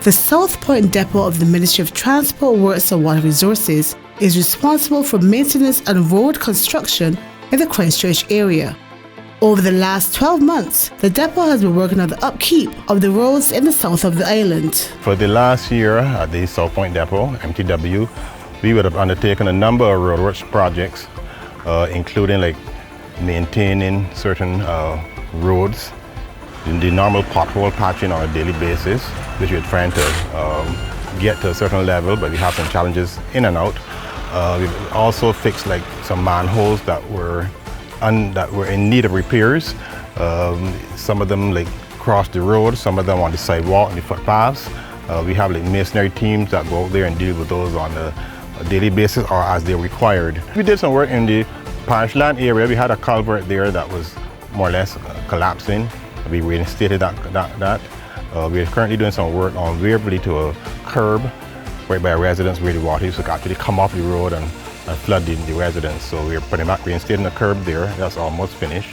The South Point Depot of the Ministry of Transport, Works and Water Resources is responsible for maintenance and road construction in the Christchurch area. Over the last 12 months, the depot has been working on the upkeep of the roads in the south of the island. For the last year at the South Point Depot, MTW, we would have undertaken a number of roadworks projects, including like maintaining certain roads, in the normal pothole patching on a daily basis, which we're trying to get to a certain level, but we have some challenges in and out. We've also fixed like some manholes that were in need of repairs. Some of them like cross the road, some of them on the sidewalk and the footpaths. We have like masonry teams that go out there and deal with those on a daily basis or as they're required. We did some work in the Parish land area. We had a culvert there that was more or less collapsing. We reinstated that. We're currently doing some work on Waithe to a curb right by a residence where the water used to actually come off the road and flood the residence. So we're putting back, reinstating the curb there. That's almost finished.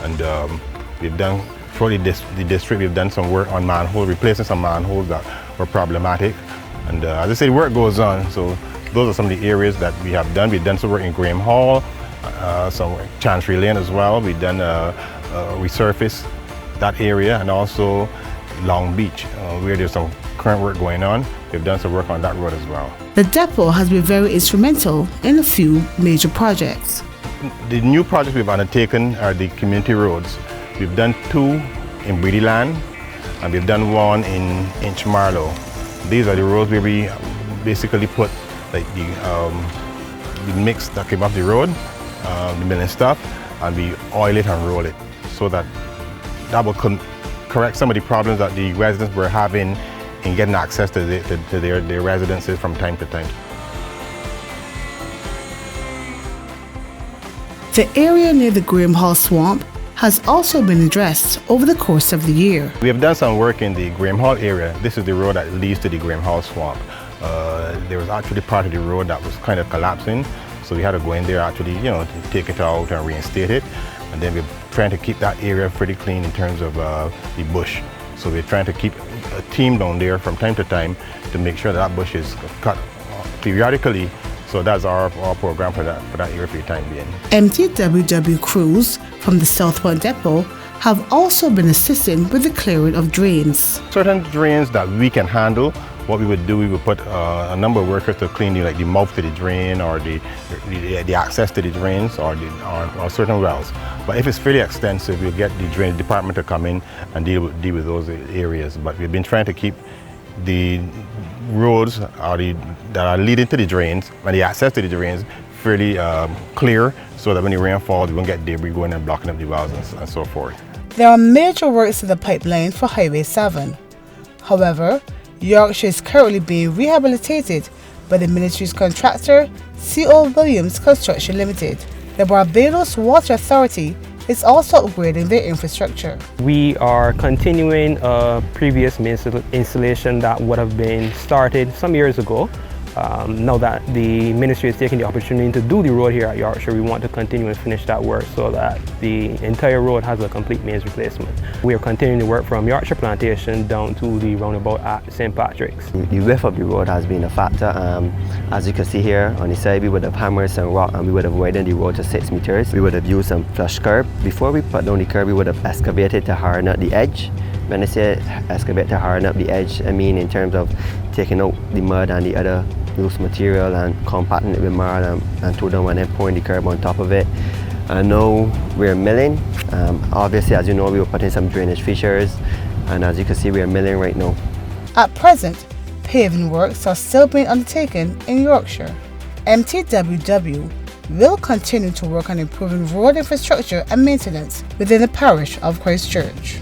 And we've done, for the district, we've done some work on manholes, replacing some manholes that were problematic. And as I say, the work goes on. So those are some of the areas that we have done. We've done some work in Graham Hall, some Chancery Lane as well. We've done resurface that area, and also Long Beach, where there's some current work going on. We've done some work on that road as well. The depot has been very instrumental in a few major projects. The new projects we've undertaken are the community roads. We've done 2 in Breedy Land, and we've done 1 in Inchmarlow. These are the roads where we basically put like the mix that came off the road, the milling stuff, and we oil it and roll it, so that will correct some of the problems that the residents were having in getting access to their residences from time to time. The area near the Graham Hall swamp has also been addressed over the course of the year. We have done some work in the Graham Hall area. This is the road that leads to the Graham Hall swamp. There was actually part of the road that was kind of collapsing, so we had to go in there actually, to take it out and reinstate it. And then we're trying to keep that area pretty clean in terms of the bush. So we're trying to keep a team down there from time to time to make sure that bush is cut periodically. So that's our program for that area for the time being. MTW crews from the South Point Depot have also been assisting with the clearing of drains. Certain drains that we can handle, what we would do, we would put a number of workers to clean the mouth to the drain, or the access to the drains, or certain wells. But if it's fairly extensive, we'll get the drainage department to come in and deal with those areas. But we've been trying to keep the roads that are leading to the drains and the access to the drains fairly clear, so that when the rain falls, we won't get debris going and blocking up the wells and so forth. There are major works in the pipeline for Highway 7. However, Yorkshire is currently being rehabilitated by the ministry's contractor, C.O. Williams Construction Limited. The Barbados Water Authority is also upgrading their infrastructure. We are continuing a previous installation that would have been started some years ago. Now that the ministry is taking the opportunity to do the road here at Yorkshire, we want to continue and finish that work so that the entire road has a complete mains replacement. We are continuing to work from Yorkshire Plantation down to the roundabout at St. Patrick's. The width of the road has been a factor. As you can see here on the side, we would have hammered some rock and we would have widened the road to 6 meters. We would have used some flush curb. Before we put down the curb, we would have excavated to harden up the edge. When I say excavate to harden up the edge, I mean in terms of taking out the mud and the other loose material and compacting it with marl and throw down and then pouring the curb on top of it. And now we're milling. Obviously, as you know, we were putting some drainage features, and as you can see, we are milling right now. At present, paving works are still being undertaken in Yorkshire. MTW will continue to work on improving road infrastructure and maintenance within the parish of Christchurch.